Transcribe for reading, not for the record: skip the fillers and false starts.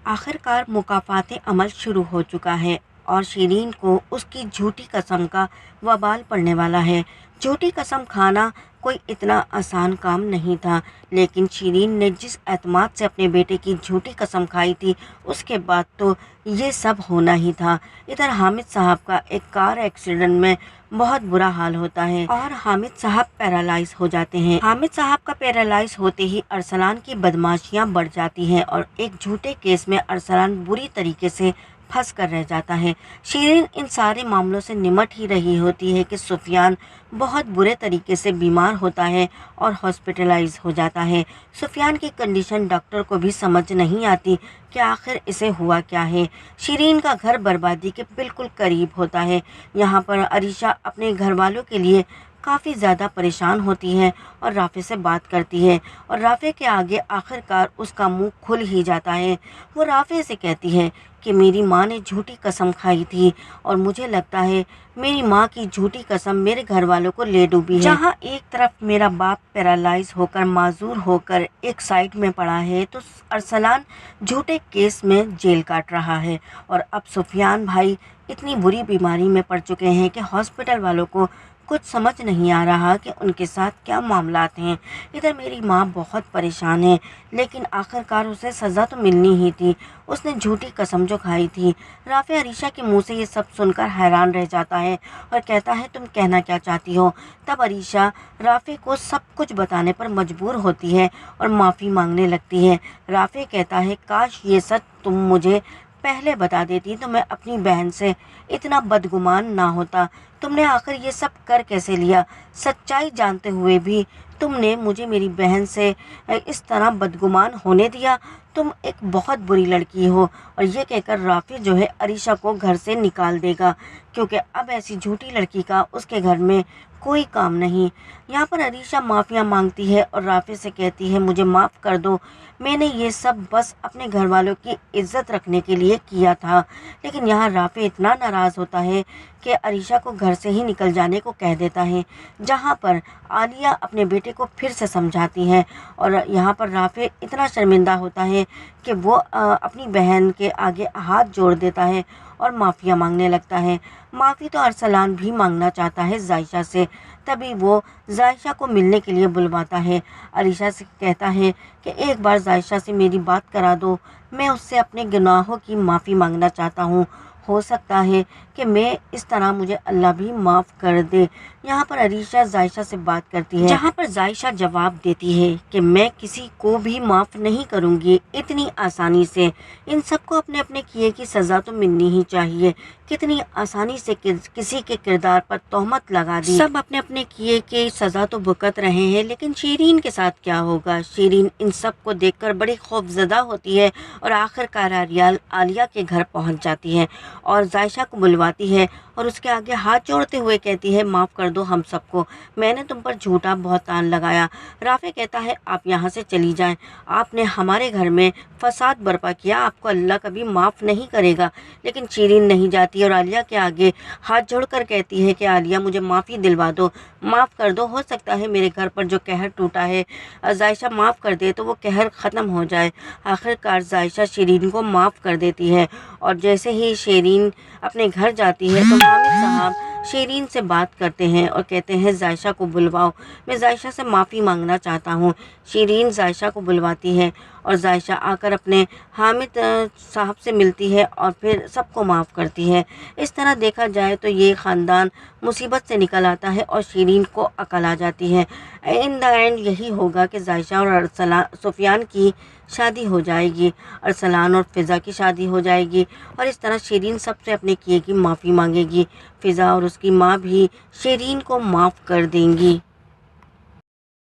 आखिरकार मुकाफाते अमल शुरू हो चुका है और शिरीन को उसकी झूठी कसम का वबाल पड़ने वाला है। झूठी कसम खाना कोई इतना आसान काम नहीं था, लेकिन शिरीन ने जिस एतमाद से अपने बेटे की झूठी कसम खाई थी, उसके बाद तो ये सब होना ही था। इधर हामिद साहब का एक कार एक्सीडेंट में बहुत बुरा हाल होता है और हामिद साहब पैरालाइज हो जाते हैं। हामिद साहब का पैरालाइज होते ही अरसलान की बदमाशियां बढ़ जाती हैं और एक झूठे केस में अरसलान बुरी तरीके से फंस कर रह जाता है। शिरीन इन सारे मामलों से निमट ही रही होती है कि सुफियान बहुत बुरे तरीके से बीमार होता है और हॉस्पिटलाइज हो जाता है। सुफियान की कंडीशन डॉक्टर को भी समझ नहीं आती कि आखिर इसे हुआ क्या है। शिरीन का घर बर्बादी के बिल्कुल करीब होता है। यहाँ पर अरीशा अपने घर वालों के लिए काफ़ी ज़्यादा परेशान होती है और राफ़े से बात करती है और राफ़े के आगे आखिरकार उसका मुंह खुल ही जाता है। वो राफ़े से कहती है कि मेरी माँ ने झूठी कसम खाई थी और मुझे लगता है मेरी माँ की झूठी कसम मेरे घर वालों को ले डूबी है। जहाँ एक तरफ मेरा बाप पैरालाइज होकर माजूर होकर एक साइड में पड़ा है, तो अरसलान झूठे केस में जेल काट रहा है और अब सुफियान भाई इतनी बुरी बीमारी में पड़ चुके हैं कि हॉस्पिटल वालों को कुछ समझ नहीं आ रहा कि उनके साथ क्या मामलात हैं। इधर मेरी माँ बहुत परेशान है, लेकिन आखिरकार उसे सज़ा तो मिलनी ही थी। उसने झूठी कसम जो खाई थी। राफ़े अरीशा के मुंह से ये सब सुनकर हैरान रह जाता है और कहता है तुम कहना क्या चाहती हो। तब अरीशा राफ़े को सब कुछ बताने पर मजबूर होती है और माफ़ी मांगने लगती है। राफ़े कहता है काश ये सच तुम मुझे पहले बता देती तो मैं अपनी बहन से इतना बदगुमान ना होता। तुमने आखिर ये सब कर कैसे लिया? सच्चाई जानते हुए भी तुमने मुझे मेरी बहन से इस तरह बदगुमान होने दिया। तुम एक बहुत बुरी लड़की हो। और ये कहकर राफ़ी जो है अरीशा को घर से निकाल देगा, क्योंकि अब ऐसी झूठी लड़की का उसके घर में कोई काम नहीं। यहाँ पर अरीशा माफ़ियाँ मांगती है और राफ़ी से कहती है मुझे माफ़ कर दो, मैंने ये सब बस अपने घर वालों की इज्जत रखने के लिए किया था। लेकिन यहाँ राफ़ी इतना नाराज़ होता है कि अरीशा को घर से ही निकल जाने को कह देता है। जहाँ पर आलिया अपने बेटे को फिर से समझाती है और यहाँ पर राफ़ी इतना शर्मिंदा होता है कि वो अपनी बहन के आगे हाथ जोड़ देता है और माफ़िया मांगने लगता है। माफ़ी तो अरसलान भी मांगना चाहता है जायशा से। तभी वो जायशा को मिलने के लिए बुलवाता है। अरीशा से कहता है कि एक बार जायशा से मेरी बात करा दो, मैं उससे अपने गुनाहों की माफ़ी मांगना चाहता हूँ। हो सकता है कि मैं इस तरह मुझे अल्लाह भी माफ़ कर दे। यहाँ पर अरीशा जायशा से बात करती है, जहाँ पर जायशा जवाब देती है कि मैं किसी को भी माफ़ नहीं करूँगी इतनी आसानी से। इन सबको अपने अपने किए की सज़ा तो मिलनी ही चाहिए। कितनी आसानी से किसी के किरदार पर तोहमत लगा दी। सब अपने अपने किए की सज़ा तो भुगत रहे हैं, लेकिन शिरीन के साथ क्या होगा? शिरीन इन सब को देखकर बड़ी खौफजदा होती है और आखिरकार आलिया के घर पहुंच जाती है और जायशा को बुलवाती है और उसके आगे हाथ जोड़ते हुए कहती है माफ़ कर दो हम सबको, मैंने तुम पर झूठा बहतान लगाया। राफ़े कहता है आप यहाँ से चली जाएं, आपने हमारे घर में फसाद बर्पा किया, आपको अल्लाह कभी माफ़ नहीं करेगा। लेकिन शिरीन नहीं जाती और आलिया के आगे हाथ जोड़कर कहती है कि आलिया मुझे माफ़ी दिलवा दो, माफ़ कर दो, हो सकता है मेरे घर पर जो कहर टूटा है जायशा माफ़ कर दे तो वो कहर ख़त्म हो जाए। आखिरकार जायशा शिरीन को माफ़ कर देती है और जैसे ही शिरीन अपने घर जाती है तो हामिद साहब शिरीन से बात करते हैं और कहते हैं जायशा को बुलवाओ, मैं जायशा से माफ़ी मांगना चाहता हूँ। शिरीन जायशा को बुलवाती है और जायशा आकर अपने हामिद साहब से मिलती है और फिर सबको माफ़ करती है। इस तरह देखा जाए तो ये ख़ानदान मुसीबत से निकल आता है और शिरीन को अकल आ जाती है। इन द एंड यही होगा कि जायशा और सुफियान की शादी हो जाएगी, अरसलान और फ़िज़ा की शादी हो जाएगी और इस तरह शिरीन सबसे अपने किए की माफ़ी मांगेगी। फ़िज़ा और उसकी माँ भी शिरीन को माफ़ कर देंगी।